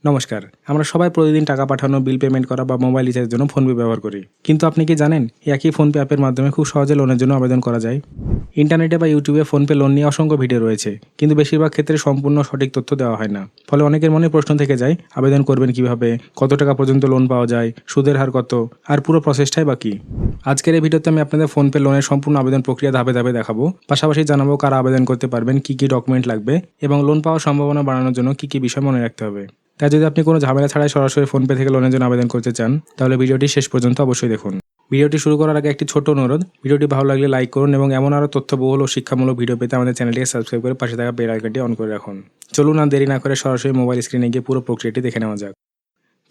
নমস্কার। আমরা সবাই প্রতিদিন টাকা পাঠানো, বিল পেমেন্ট করা বা মোবাইল রিচার্জের জন্য ফোনপে ব্যবহার করি। কিন্তু আপনি কি জানেন এই একই ফোনপে অ্যাপের মাধ্যমে খুব সহজে লোনের জন্য আবেদন করা যায়? ইন্টারনেটে বা ইউটিউবে ফোনপে লোন নিয়ে অসংখ্য ভিডিও রয়েছে, কিন্তু বেশিরভাগ ক্ষেত্রে সম্পূর্ণ সঠিক তথ্য দেওয়া হয় না। ফলে অনেকের মনে প্রশ্ন থেকে যায়, আবেদন করবেন কিভাবে, কত টাকা পর্যন্ত লোন পাওয়া যায়, সুদের হার কত, আর পুরো প্রসেসটাই বা কী। আজকের এই ভিডিওতে আমি আপনাদের ফোনপে লোনের সম্পূর্ণ আবেদন প্রক্রিয়া ধাপে ধাপে দেখাবো। পাশাপাশি জানাবো কারা আবেদন করতে পারবেন, কী কী ডকুমেন্ট লাগবে এবং লোন পাওয়ার সম্ভাবনা বাড়ানোর জন্য কী কী বিষয় মনে রাখতে হবে। তাই যদি আপনি কোনো ঝামেলা ছাড়াই সরাসরি ফোনপে থেকে লোনের জন্য আবেদন করতে চান, তাহলে ভিডিওটি শেষ পর্যন্ত অবশ্যই দেখুন। ভিডিওটি শুরু করার আগে একটি ছোট অনুরোধ, ভিডিওটি ভালো লাগলে লাইক করুন এবং এমন আরও তথ্যবহুল ও শিক্ষামূলক ভিডিও পেতে আমাদের চ্যানেলটিকে সাবস্ক্রাইব করে পাশে থাকা বেল আইকনটি অন করে রাখুন। চলুন আর দেরি না করে সরাসরি মোবাইল স্ক্রিনে গিয়ে পুরো প্রক্রিয়াটি দেখে নেওয়া যাক।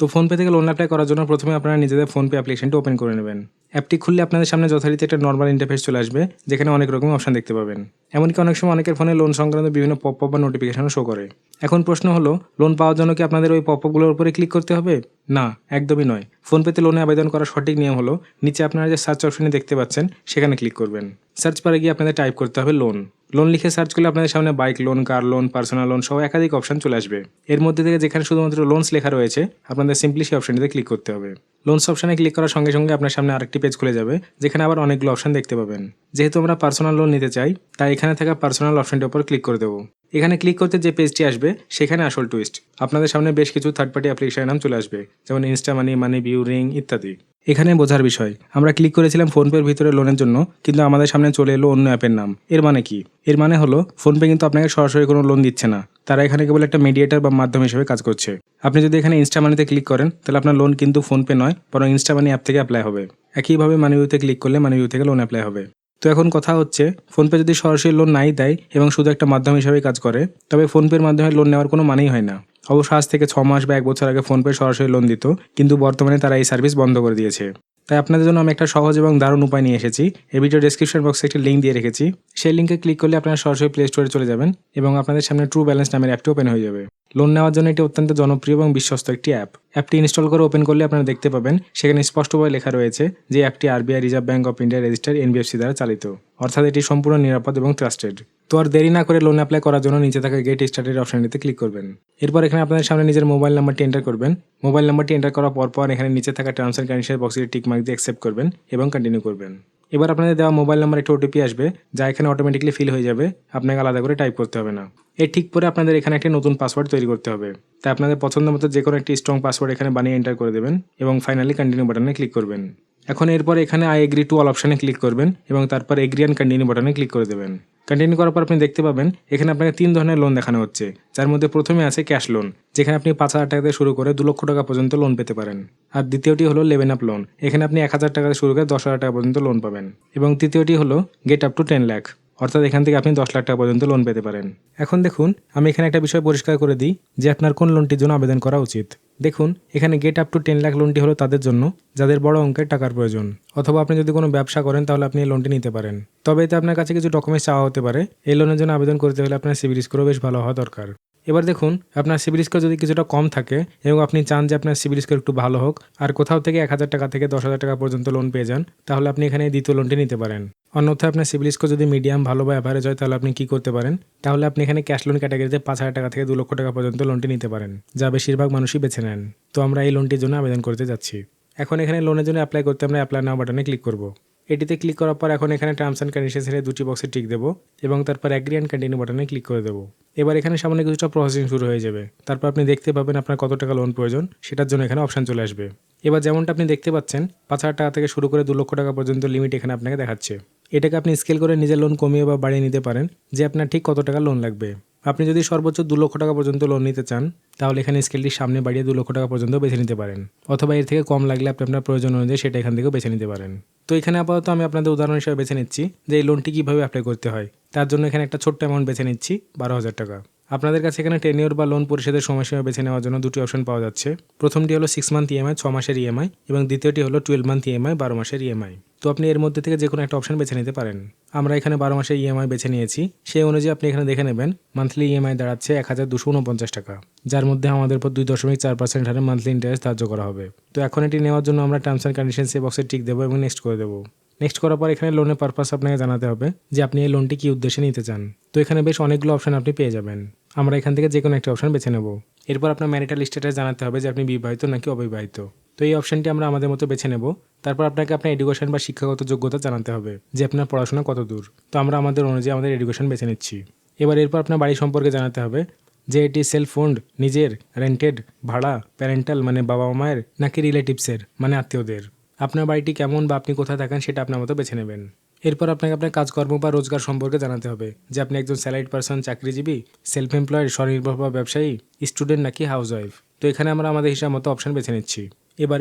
তো ফোনপে থেকে লোন অ্যাপ্লাই করার জন্য প্রথমে আপনারা নিজেদের ফোনপে অ্যাপ্লিকেশনটি ওপেন করে নেবেন। অ্যাপটি খুললে আপনাদের সামনে যথারীতি একটা নর্মাল ইন্টারফেস চলে আসবে, যেখানে অনেক রকম অপশন দেখতে পাবেন। এমনকি অনেক সময় অনেকের ফোনে লোন সংক্রান্ত বিভিন্ন পপআপ বা নোটিফিকেশনও শো করে। এখন প্রশ্ন হলো, লোন পাওয়ার জন্য কি আপনাদের ওই পপআপগুলোর উপরে ক্লিক করতে হবে? না, একদমই নয়। ফোনপেতে লোনে আবেদন করার সঠিক নিয়ম হলো, নিচে আপনারা যে সার্চ অপশনে দেখতে পাচ্ছেন সেখানে ক্লিক করবেন। সার্চ বারে গিয়ে আপনাদের টাইপ করতে হবে লোন। লোন লিখে সার্চ করলে আপনাদের সামনে bike loan, car loan, personal loan সহ একাধিক অপশন চলে আসবে। এর মধ্যে থেকে যেখানে শুধুমাত্র লোনস লেখা রয়েছে, আপনাদের সিম্পলি সেই অপশনটিতে ক্লিক করতে হবে। লোনস অপশনে ক্লিক করার সঙ্গে সঙ্গে আপনার সামনে আরেকটি পেজ খুলে যাবে, যেখানে আবার অনেকগুলো অপশন দেখতে পাবেন। যেহেতু আমরা পার্সোনাল লোন নিতে চাই, তাই এখানে থাকা পার্সোনাল অপশনটির উপর ক্লিক করে দেবো। এখানে ক্লিক করতে যে পেজটি আসবে, সেখানে আসল টুইস্ট, আপনাদের সামনে বেশ কিছু থার্ড পার্টি অ্যাপ্লিকেশনের নাম চলে আসবে, যেমন ইনস্টা মানি, মানি ভিউ, রিং ইত্যাদি। এখানে বোঝার বিষয়, আমরা ক্লিক করেছিলাম ফোনপের ভিতরে লোনের জন্য, কিন্তু আমাদের সামনে চলে এলো অন্য অ্যাপের নাম। এর মানে কি? এর মানে হলো ফোনপে কিন্তু আপনাকে সরাসরি কোনো লোন দিচ্ছে না, তারা এখানে কেবল একটা মিডিয়েটর বা মাধ্যম হিসেবে কাজ করছে। আপনি যদি এখানে ইনস্টা মানিতে ক্লিক করেন, তাহলে আপনার লোন কিন্তু ফোনপে নয়, বরং ইনস্টা মানি অ্যাপ থেকে অ্যাপ্লাই হবে। একইভাবে মানি ভিউতে ক্লিক করলে মানি ভিউ থেকে লোন অ্যাপ্লাই হবে। তো এখন কথা হচ্ছে, ফোনপে যদি সরাসরি লোন নাই দেয় এবং শুধু একটা মাধ্যম হিসেবে কাজ করে, তবে ফোনপের মাধ্যমে লোন নেওয়ার কোনো মানেই হয় না। অবশ্য আজ থেকে 6 মাস বা 1 বছর আগে ফোনপে সরাসরি লোন দিত, কিন্তু বর্তমানে তারা এই সার্ভিস বন্ধ করে দিয়েছে। তাই আপনাদের জন্য আমি একটা সহজ এবং দারুণ উপায় নিয়ে এসেছি। এই ভিডিও ডেসক্রিপশন বক্সে একটি লিঙ্ক দিয়ে রেখেছি। সেই লিঙ্কে ক্লিক করলে আপনারা সরাসরি প্লে স্টোরে চলে যাবেন এবং আপনাদের সামনে ট্রু ব্যালেন্স নামের অ্যাপটি ওপেন হয়ে যাবে। লোন নেওয়ার জন্য এটি অত্যন্ত জনপ্রিয় এবং বিশ্বস্ত একটি অ্যাপ। অ্যাপটি ইনস্টল করে ওপেন করলে আপনারা দেখতে পাবেন, সেখানে স্পষ্টভাবে লেখা রয়েছে যে অ্যাপটি RBI reserve bank of India registered NBFC দ্বারা চালিত, অর্থাৎ এটি সম্পূর্ণ নিরাপদ এবং ট্রাস্টেড। তো আর দেরি না করে লোন অ্যাপ্লাই করার জন্য নিচে থাকা গেট স্টার্টেড অপশনটিতে ক্লিক করবেন। এরপর এখানে আপনাদের সামনে নিজের মোবাইল নাম্বারটি এন্টার করবেন। মোবাইল নাম্বারটি এন্টার করার পর এখানে নিচে থাকা টার্মস অ্যান্ড কন্ডিশন বক্সে টিক মার্ক দিয়ে অ্যাকসেপ্ট করবেন এবং কন্টিনিউ করবেন। এবার আপনাদের দেওয়া মোবাইল নাম্বার একটি ওটিপি আসবে, যা এখানে অটোমেটিকলি ফিল হয়ে যাবে, আপনাকে আলাদা করে টাইপ করতে হবে না। এর ঠিক পরে আপনাদের এখানে একটি নতুন পাসওয়ার্ড তৈরি করতে হবে। তাই আপনাদের পছন্দ মতো যে কোনো একটি স্ট্রং পাসওয়ার্ড এখানে বানিয়ে এন্টার করে দেবেন এবং ফাইনালি কন্টিনিউ বাটনে ক্লিক করবেন। এখন এরপর এখানে আই এগ্রি টু অল অপশানে ক্লিক করবেন এবং তারপর এগ্রি অ্যান্ড কন্টিনিউ বাটনে ক্লিক করে দেবেন। কন্টিনিউ করার পর আপনি দেখতে পাবেন এখানে আপনাকে 3 ধরনের লোন দেখানো হচ্ছে, যার মধ্যে প্রথমে আছে ক্যাশ লোন, যেখানে আপনি 5,000 টাকা থেকে শুরু করে 2 লক্ষ টাকা পর্যন্ত লোন পেতে পারেন। আর দ্বিতীয়টি হলো লেভেন আপ লোন, এখানে আপনি 1,000 টাকা থেকে শুরু করে 10,000 টাকা পর্যন্ত লোন পাবেন। এবং তৃতীয়টি হলো গেট আপ টু 10 লাখ, অর্থাৎ এখান থেকে আপনি 10 লাখ টাকা পর্যন্ত লোন পেতে পারেন। এখন দেখুন, আমি এখানে একটা বিষয় পরিষ্কার করে দিই যে আপনার কোন লোনটির জন্য আবেদন করা উচিত। দেখুন, এখানে গেট আপ টু 10 লাখ লোনটি হলো তাদের জন্য যাদের বড় অঙ্কের টাকার প্রয়োজন, অথবা আপনি যদি কোনো ব্যবসা করেন তাহলে আপনি এই লোনটি নিতে পারেন। তবে এতে আপনার কাছে কিছু ডকুমেন্টস চাওয়া হতে পারে। এই লোনের জন্য আবেদন করতে হলে আপনার সিবিল স্কোরও বেশ ভালো হওয়া দরকার। এবার দেখুন, আপনার সিবিল স্কোর যদি কিছুটা কম থাকে এবং আপনি চান যে আপনার সিবিল স্কোর একটু ভালো হোক আর কোথাও থেকে 1,000 টাকা থেকে 10,000 টাকা পর্যন্ত লোন পেয়ে যান, তাহলে আপনি এখানে দ্বিতীয় লোনটি নিতে পারেন। অন্যথায় আপনার সিবিল স্কোর যদি মিডিয়াম, ভালো বা অ্যাভারেজ হয়, তাহলে আপনি কি করতে পারেন, তাহলে আপনি এখানে ক্যাশ লোন ক্যাটাগরিতে 5,000 টাকা থেকে 2 লক্ষ টাকা পর্যন্ত লোনটি নিতে পারেন, যা বেশিরভাগ মানুষই বেছে নেন। তো আমরা এই লোনটির জন্য আবেদন করতে যাচ্ছি। এখন এখানে লোনের জন্য অ্যাপ্লাই করতে আমরা অ্যাপ্লাই নাও বাটনে ক্লিক করব। এটিতে ক্লিক করার পর এখন এখানে টার্মস অ্যান্ড কন্ডিশনসের দুটি বক্সে টিক দেবো এবং তারপর অ্যাগ্রি অ্যান্ড কন্টিনিউ বাটনে ক্লিক করে দেবো। এবার এখানে সামনে কিছুটা প্রসেসিং শুরু হয়ে যাবে। তারপর আপনি দেখতে পাবেন আপনার কত টাকা লোন প্রয়োজন, সেটার জন্য এখানে অপশান চলে আসবে। এবার যেমনটা আপনি দেখতে পাচ্ছেন, 5,000 টাকা থেকে শুরু করে 2 লক্ষ টাকা পর্যন্ত লিমিট এখানে আপনাকে দেখাচ্ছে। এটাকে আপনি স্কেল করে নিজের লোন কমিয়ে বা বাড়িয়ে নিতে পারেন, যে আপনার ঠিক কত টাকা লোন লাগবে। আপনি যদি সর্বোচ্চ 2 লক্ষ টাকা পর্যন্ত লোন নিতে চান, তাহলে এখানে স্কেলটি সামনে বাড়িয়ে 2 লক্ষ টাকা পর্যন্ত বেছে নিতে পারেন, অথবা এর থেকে কম লাগলে আপনি আপনার প্রয়োজন অনুযায়ী সেটা এখান থেকেও বেছে নিতে পারেন। তো এখানে আপাতত আমি আপনাদের উদাহরণ হিসেবে বেছে নিচ্ছি যে এই লোনটি কীভাবে অ্যাপ্লাই করতে হয়। তার জন্য এখানে একটা ছোট্ট অ্যামাউন্ট বেছে নিচ্ছি, 12,000 টাকা। আপনাদের কাছে এখানে টেনিওর বা লোন পরিশোধের সময়সীমা বেছে নেওয়ার জন্য দুটি অপশন পাওয়া যাচ্ছে। প্রথমটি হলো 6 মান্থ ইএমআই, 6 মাসের ইএমআই, এবং দ্বিতীয়টি হলো 12 মান্থ ইএমআই, 12 মাসের ইএমআই। তো আপনি এর মধ্যে থেকে যে কোনো একটা অপশন বেছে নিতে পারেন। আমরা এখানে 12 মাসের ইএমআই বেছে নিয়েছি। সেই অনুযায়ী আপনি এখানে দেখে নেবেন মান্থলি ইএমআই দাঁড়াচ্ছে 1,249 টাকা, যার মধ্যে আমাদের উপর 2.4% হারে মান্থলি ইন্টারেস্ট ধার্য করা হবে। তো এখন এটি নেওয়ার জন্য আমরা টার্মস অ্যান্ড কন্ডিশনস বক্সে টিক দেবো এবং নেক্সট করে দেবো। নেক্সট করার পর এখানে লোনের পারপাস আপনাকে জানাতে হবে যে আপনি এই লোনটি কী উদ্দেশ্যে নিতে চান। তো এখানে বেশ অনেকগুলো অপশন আপনি পেয়ে যাবেন। আমরা এখান থেকে যে কোনো একটা অপশন বেছে নেব। এরপর আপনার ম্যারিটাল স্ট্যাটাস জানাতে হবে যে আপনি বিবাহিত নাকি অবিবাহিত। তো এই অপশনটি আমরা আমাদের মতো বেছে নেব। তারপর আপনাকে আপনার এডুকেশন বা শিক্ষাগত যোগ্যতা জানাতে হবে যে আপনার পড়াশোনা কত দূর। তো আমরা আমাদের অনুযায়ী আমাদের এডুকেশন বেছে নিচ্ছি। এরপর আপনার বাড়ি সম্পর্কে জানাতে হবে যে এটি সেলফ ওন্ড, নিজের, রেন্টেড, ভাড়া, প্যারেন্টাল মানে বাবা মায়ের, নাকি রিলেটিভসের মানে আত্মীয়দের। আপনার বাড়িটি কেমন বা আপনি কোথায় থাকেন সেটা আপনার মতো বেছে নেবেন। এরপর আপনাকে আপনার কাজকর্ম বা রোজগার সম্পর্কে জানাতে হবে যে আপনি একজন স্যালারিড পারসন, চাকরিজীবী, সেলফ এমপ্লয়েড, স্বনির্ভর বা ব্যবসায়ী, স্টুডেন্ট নাকি হাউস ওয়াইফ। তো এখানে আমরা আমাদের হিসাব মতো অপশন বেছে নিচ্ছি।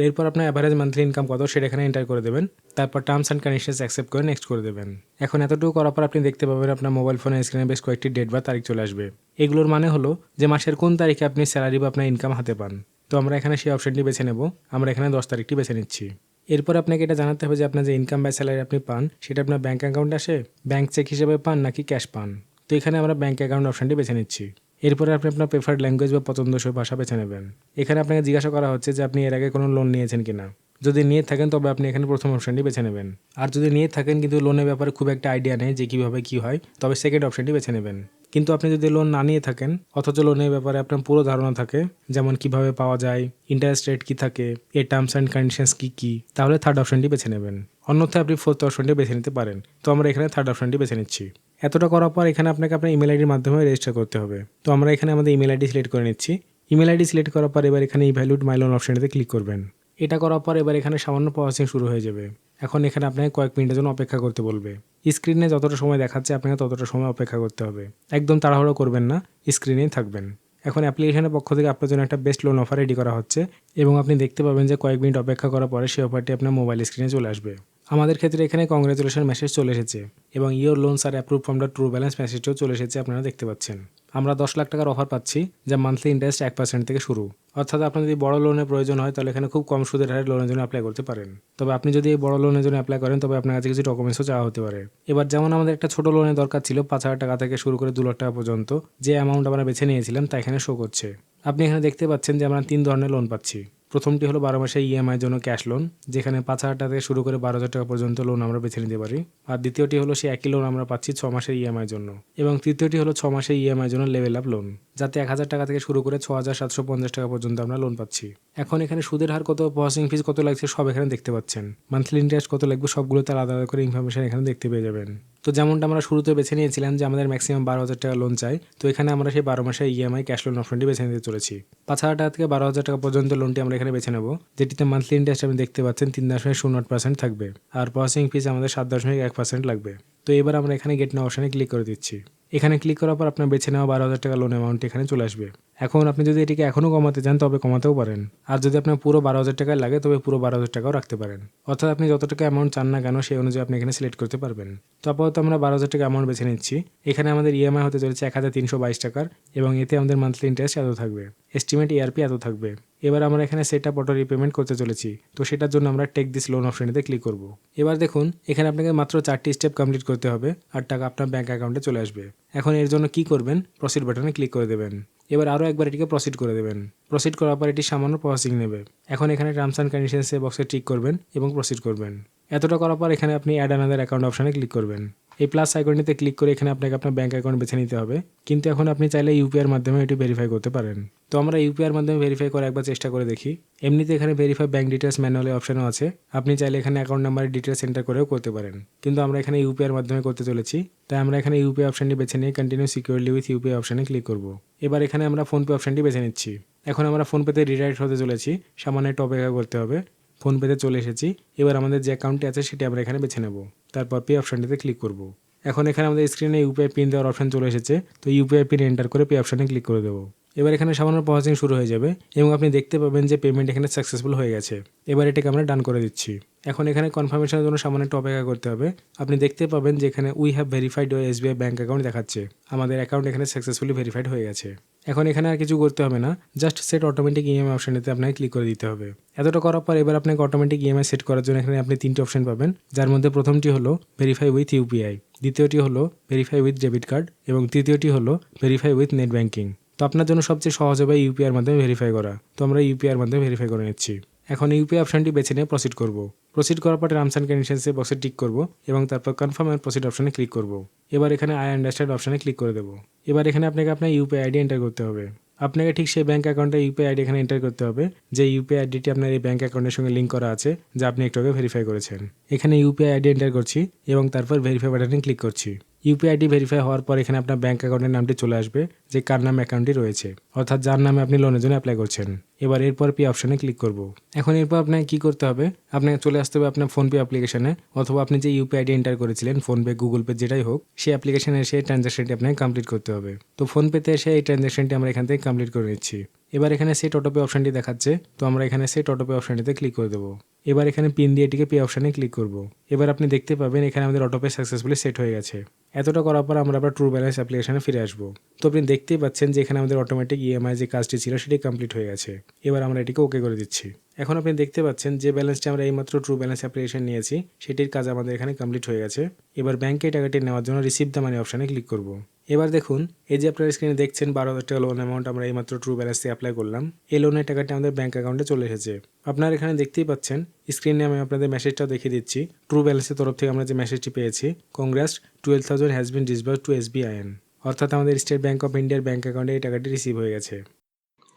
এরপর আপনার অ্যাভারেজ মান্থলি ইনকাম কত সেটা এখানে এন্টার করে দেবেন। তারপর টার্মস অ্যান্ড কন্ডিশনস অ্যাকসেপ্ট করে নেক্সট করে দেবেন। এখন এতটুকু করার পর আপনি দেখতে পাবেন আপনার মোবাইল ফোনের স্ক্রিনে বেশ কয়েকটি ডেট বা তারিখ চলে আসবে। এগুলোর মানে হলো যে মাসের কোন তারিখে আপনি স্যালারি বা আপনার ইনকাম হাতে পান। তো আমরা এখানে সেই অপশনটি বেছে নেব। আমরা এখানে 10 তারিখটি বেছে নিচ্ছি। এরপর আপনাকে এটা জানাতে হবে যে আপনার যে ইনকাম বা স্যালারি আপনি পান সেটা আপনার ব্যাঙ্ক অ্যাকাউন্টে আসে, ব্যাঙ্ক চেক হিসেবে পান নাকি ক্যাশ পান। তো এখানে আমরা ব্যাঙ্ক অ্যাকাউন্ট অপশনটি বেছে নিচ্ছি। এরপরে আপনি আপনার প্রেফার্ড ল্যাঙ্গুয়েজ বা পছন্দসই ভাষা বেছে নেবেন। এখানে আপনাকে জিজ্ঞাসা করা হচ্ছে যে আপনি এর আগে কোনো লোন নিয়েছেন কিনা। যদি নিয়ে থাকেন তবে আপনি এখানে প্রথম অপশনটি বেছে নেবেন। আর যদি নিয়ে থাকেন কিন্তু লোনের ব্যাপারে খুব একটা আইডিয়া নেই যে কীভাবে কী হয়, তবে সেকেন্ড অপশনটি বেছে নেবেন। কিন্তু আপনি যদি লোন না নিয়ে থাকেন অথচ লোনের ব্যাপারে আপনার পুরো ধারণা থাকে, যেমন কিভাবে পাওয়া যায়, ইন্টারেস্ট রেট কী থাকে, এর টার্মস অ্যান্ড কন্ডিশনস কী কী, তাহলে থার্ড অপশনটি বেছে নেবেন। অন্যথায় আপনি ফোর্থ অপশনটি বেছে নিতে পারেন। তো আমরা এখানে থার্ড অপশনটি বেছে নিচ্ছি। এতটা করার পর এখানে আপনাকে আপনার ইমেল আইডির মাধ্যমে রেজিস্টার করতে হবে। তো আমরা এখানে আমাদের ইমেল আইডি সিলেক্ট করে নিচ্ছি। ইমেল আইডি সিলেক্ট করার পর এবার এখানে ইভ্যালুয়েট মাই লোন অপশনটিতে ক্লিক করবেন। এটা করার পর এবার এখানে সামান্য প্রসেসিং শুরু হয়ে যাবে। এখন এখানে আপনাকে কয়েক মিনিটের জন্য অপেক্ষা করতে বলবে। স্ক্রিনে যতটা সময় দেখাচ্ছে আপনাকে ততটা সময় অপেক্ষা করতে হবে। একদম তাড়াহুড়ো করবেন না, স্ক্রিনেই থাকবেন। এখন অ্যাপ্লিকেশনের পক্ষ থেকে আপনার জন্য একটা বেস্ট লোন অফার রেডি করা হচ্ছে এবং আপনি দেখতে পাবেন যে কয়েক মিনিট অপেক্ষা করার পরে সেই অফারটি আপনার মোবাইল স্ক্রিনে চলে আসবে। আমাদের ক্ষেত্রে এখানে কংগ্রেচুলেশন মেসেজ চলে এসেছে এবং your loans are approve from the true balance মেসেজটিও চলে এসেছে, আপনারা দেখতে পাচ্ছেন। আমরা 10 লাখ টাকার অফার পাচ্ছি যা মান্থলি ইন্টারেস্ট 1% থেকে শুরু। অর্থাৎ আপনার যদি বড় লোনের প্রয়োজন হয় তাহলে এখানে খুব কম সুদের হারে লোনের জন্য অ্যাপ্লাই করতে পারেন। তবে আপনি যদি এই বড় লোনের জন্য অ্যাপ্লাই করেন তবে আপনার কাছে কিছু ডকুমেন্টসও চাওয়া হতে পারে। এবার যেমন আমাদের একটা ছোট লোনের দরকার ছিল 5,000 টাকা থেকে শুরু করে 2 লাখ টাকা পর্যন্ত, যে অ্যামাউন্ট আমরা বেছে নিয়েছিলাম তা এখানে শো করছে। আপনি এখানে দেখতে পাচ্ছেন যে আমরা 3 ধরনের লোন পাচ্ছি। প্রথমটি হলো 12 মাসের ইএমআইয়ের জন্য ক্যাশ লোন, যেখানে 5,000 টাকা থেকে শুরু করে 12,000 টাকা পর্যন্ত লোন আমরা বেছে নিতে পারি। আর দ্বিতীয়টি হলো সেই একই লোন আমরা পাচ্ছি 6 মাসের ইএমআইয়ের জন্য। এবং তৃতীয়টি হলো 6 মাসের ইএমআইয়ের জন্য লেভেল আপ লোন, যাতে 1,000 টাকা থেকে শুরু করে 6,750 টাকা পর্যন্ত আমরা লোন পাচ্ছি। এখন এখানে সুদের হার কত, প্রসেসিং ফিস কত লাগছে সব এখানে দেখতে পাচ্ছেন। মান্থলি ইন্টারেস্ট কত লাগবে সবগুলোতে আলাদা আলাদা করে ইনফরমেশন এখানে দেখতে পেয়ে যাবেন। তো যেমনটা আমরা শুরুতে বেছে নিয়েছিলাম যে আমাদের ম্যাক্সিমাম 12,000 টাকা লোন চাই, তো এখানে আমরা সেই 12 মাসের ইএমআই ক্যাশ লোন অপশনটি বেছে নিতে চলেছি। 5,000 টাকা থেকে 12,000 টাকা পর্যন্ত লোনটি আমরা এখানে বেছে নেব, যেটিতে মান্থলি ইন্টারেস্ট আপনি দেখতে পাচ্ছেন 3.08% থাকবে আর প্রসেসিং ফিস আমাদের 7.1% লাগবে। তো এবার আমরা এখানে গেট নাও অপশনে ক্লিক করে দিচ্ছি। এখানে ক্লিক করার পর আপনার বেছে নেওয়া 12,000 টাকা লোন অ্যামাউন্ট এখানে চলে আসবে। এখন আপনি যদি এটিকে এখনও কমাতে চান তবে কমাতেও পারেন, আর যদি আপনার পুরো 12,000 টাকায় লাগে তবে পুরো 12,000 টাকাও রাখতে পারেন। অর্থাৎ আপনি যত টাকা অ্যামাউন্ট চান না কেন সেই অনুযায়ী আপনি এখানে সিলেক্ট করতে পারবেন। তো আপাতত আমরা 12,000 টাকা অ্যামাউন্ট বেছে নিচ্ছি। এখানে আমাদের ইএমআই হতে চলেছে 1,322 টাকার এবং এতে আমাদের মান্থলি ইন্টারেস্ট এত থাকবে, এস্টিমেট ইআরপি এত থাকবে। এবার আমরা এখানে সেট আপ অটো রিপেমেন্ট করতে চলেছি। তো সেটার জন্য আমরা টেক দিস লোন অপশনটিতে ক্লিক করব। এবার দেখুন এখানে আপনাকে মাত্র 4টি স্টেপ কমপ্লিট করতে হবে আর টাকা আপনার ব্যাঙ্ক অ্যাকাউন্টে চলে আসবে। এখন এর জন্য কি করবেন, প্রসিড বাটনে ক্লিক করে দেবেন। এবার আরও একবার এটিকে প্রসিড করে দেবেন। প্রসিড করার পর এটি সামান্য প্রসেসিং নেবে। এখন এখানে টার্মস অ্যান্ড কন্ডিশনস বক্সে টিক করবেন এবং প্রসিড করবেন। এতটা করার পর এখানে আপনি অ্যাড অ্যানাদার অ্যাকাউন্ট অপশনে ক্লিক করবেন। এই প্লাস আইকনটিতে ক্লিক করে এখানে আপনাকে আপনার ব্যাঙ্ক অ্যাকাউন্ট বেছে নিতে হবে, কিন্তু এখন আপনি চাইলে ইউপিআইয়ের মাধ্যমে এটি ভেরিফাই করতে পারেন। তো আমরা ইউপিআইয়ের মাধ্যমে ভেরিফাই করে একবার চেষ্টা করে দেখি। এমনিতে এখানে ভেরিফাই ব্যাঙ্ক ডিটেলস ম্যানুয়ালি অপশনও আছে, আপনি চাইলে এখানে অ্যাকাউন্ট নাম্বারের ডিটেলস এন্টার করেও করতে পারেন, কিন্তু আমরা এখানে ইউপিআইয়ের মাধ্যমে করতে চলেছি। তাই আমরা এখানে ইউপিআই অপশনটি বেছে নিয়ে কন্টিনিউ সিকিউরলি উইথ ইউপিআই অপশনে ক্লিক করব। এবার এখানে আমরা ফোনপে অপশনটি বেছে নিচ্ছি। এখন আমরা ফোনপেতে রিডাইরেক্ট হতে চলেছি, সামান্য একটু অপেক্ষা করতে হবে। ফোনপেতে চলে এসেছি। এবার আমাদের যে অ্যাকাউন্টটি আছে সেটি আমরা এখানে বেছে নেব, তারপর পে অপশনটিতে ক্লিক করব। এখন এখানে আমাদের স্ক্রিনে ইউপিআই পিন দেওয়ার অপশন চলে এসেছে, তো ইউপিআই পিন এন্টার করে পে অপশনে ক্লিক করে দেবো। এবার এখানে সামান্য প্রসেসিং শুরু হয়ে যাবে এবং আপনি দেখতে পাবেন যে পেমেন্ট এখানে সাকসেসফুল হয়ে গেছে। এবার এটাকে আমরা ডান করে দিচ্ছি। এখন এখানে কনফার্মেশনের জন্য সামান্য একটু অপেক্ষা করতে হবে। আপনি দেখতে পাবেন যে এখানে we have verified your SBI bank account দেখাচ্ছে, আমাদের অ্যাকাউন্ট এখানে সাকসেসফুলি ভেরিফাইড হয়ে গেছে। এখন এখানে আর কিছু করতে হবে না, জাস্ট সেট অটোমেটিক ইএমআই অপশনটিতে আপনাকে ক্লিক করে দিতে হবে। এতটা করার পর এবার আপনাকে অটোমেটিক ইএমআই সেট করার জন্য এখানে আপনি 3টি অপশন পাবেন, যার মধ্যে প্রথমটি হলো ভেরিফাই উইথ ইউপিআই, দ্বিতীয়টি হলো ভেরিফাই উইথ ডেবিট কার্ড এবং তৃতীয়টি হলো ভেরিফাই উইথ নেট ব্যাঙ্কিং। তো আপনার জন্য সবচেয়ে সহজ হবে ইউপিআইয়ের মাধ্যমে ভেরিফাই করা, তো আমরা ইউপিআইয়ের মাধ্যমে ভেরিফাই করে নিচ্ছি। এখন ইউপিআই অপশনটি বেছে নিয়ে প্রসিড করব। প্রসিড করার পরে টার্মস অ্যান্ড কন্ডিশনসে বক্সে টিক করব এবং তারপর কনফার্ম অ্যান্ড প্রসিড অপশনে ক্লিক করব। এবার এখানে আই আন্ডারস্ট্যান্ড অপশনে ক্লিক করে দেবো। এবার এখানে আপনাকে আপনার ইউপিআই আইডি এন্টার করতে হবে। আপনাকে ঠিক সেই ব্যাঙ্ক অ্যাকাউন্টে ইউপিআই আইডি এখানে এন্টার করতে হবে, যে ইউপিআই আইডিটি আপনার এই ব্যাঙ্ক অ্যাকাউন্টের সঙ্গে লিঙ্ক করা আছে, যা আপনি একটু আগে ভেরিফাই করেছেন। এখানে ইউপিআই আইডি এন্টার করছি এবং তারপর ভেরিফাই বাটনে ক্লিক করছি। ইউপিআই আইডি ভেরিফাই হওয়ার পর এখানে আপনার ব্যাঙ্ক অ্যাকাউন্টের নামটি চলে আসবে, যে কার নামে অ্যাকাউন্টটি রয়েছে, অর্থাৎ যার নামে আপনি লোনের জন্য অ্যাপ্লাই করছেন। এবার এরপর পে অপশনে ক্লিক করব। এখন এরপর আপনাকে কী করতে হবে, আপনাকে চলে আসতে হবে আপনার ফোনপে অ্যাপ্লিকেশনে, অথবা আপনি যে ইউপিআই আইডি এন্টার করেছিলেন ফোনপে, গুগল পে, যেটাই হোক, সেই অ্যাপ্লিকেশনে এসে ট্রানজ্যাকশনটি আপনাকে কমপ্লিট করতে হবে। তো ফোনপেতে এসে এই ট্রানজ্যাকশনটি আমরা এখান থেকে কমপ্লিট করে নিচ্ছি। এবার এখানে সেট অটোপে অপশনটি দেখাচ্ছে, তো আমরা এখানে সেট অটোপে অপশনটিতে ক্লিক করে দেবো। এবার এখানে পিন দিয়ে এটিকে পে অপশনে ক্লিক করব। এবার আপনি দেখতে পাবেন এখানে আমাদের অটোপে সাকসেসফুলি সেট হয়ে গেছে। এতটা করার পর আমরা আবার ট্রু ব্যালেন্স অ্যাপ্লিকেশনে ফিরে আসবো। তো আপনি দেখতেই পাচ্ছেন যে এখানে আমাদের অটোমেটিক ইএমআই যে কাজটি ছিল সেটি কমপ্লিট হয়ে গেছে। এবার আমরা এটিকে ওকে করে দিচ্ছি। এখন আপনি দেখতে পাচ্ছেন যে ব্যালেন্সটি আমরা এইমাত্র ট্রু ব্যালেন্স অ্যাপ্লিকেশন নিয়েছি, সেটির কাজ আমাদের এখানে কমপ্লিট হয়ে গেছে। এবার ব্যাংকে টাকাটি নেওয়ার জন্য রিসিভ দ্য মানি অপশনে ক্লিক করব। এবার দেখুন এই যে আপনার স্ক্রিনে দেখছেন 12,000 টাকা লোন অ্যামাউন্ট আমরা এইমাত্র ট্রু ব্যালেন্স দিয়ে অ্যাপ্লাই করলাম। এই লোনের টাকাটি আমাদের ব্যাঙ্ক অ্যাকাউন্টে চলে এসেছে। আপনারা এখানে দেখতেই পাচ্ছেন স্ক্রিনে আমি আপনাদের মেসেজটাও দেখিয়ে দিচ্ছি। ট্রু ব্যালেন্সের তরফ থেকে আমরা যে মেসেজটি পেয়েছি, Congress 12,000 has been disbursed two এসবিআইএন, অর্থাৎ আমাদের স্টেট ব্যাঙ্ক অফ ইন্ডিয়ার ব্যাঙ্ক অ্যাকাউন্টে এই টাকাটি রিসিভ হয়ে গেছে।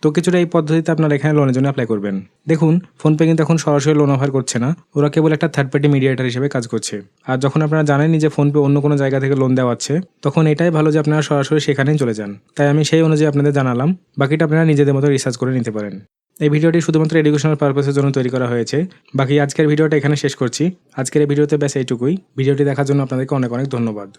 তো কিছুটা এই পদ্ধতিতে আপনারা এখানে লোনের জন্য অ্যাপ্লাই করবেন। দেখুন ফোনপে কিন্তু এখন সরাসরি লোন অফার করছে না, ওরা কেবল একটা থার্ড পার্টি মিডিয়েটার হিসেবে কাজ করছে। আর যখন আপনারা জানেনই যে ফোনপে অন্য কোনো জায়গা থেকে লোন দেওয়াচ্ছে, তখন এটাই ভালো যে আপনারা সরাসরি সেখানেই চলে যান। তাই আমি সেই অনুযায়ী আপনাদের জানালাম, বাকিটা আপনারা নিজেদের মতো রিসার্চ করে নিতে পারেন। এই ভিডিওটি শুধুমাত্র এডুকেশনাল পারপাসের জন্য তৈরি করা হয়েছে। বাকি আজকের ভিডিওটা এখানে শেষ করছি। আজকের এই ভিডিওতে ব্যাস এইটুকুই। ভিডিওটি দেখার জন্য আপনাদেরকে অনেক অনেক ধন্যবাদ।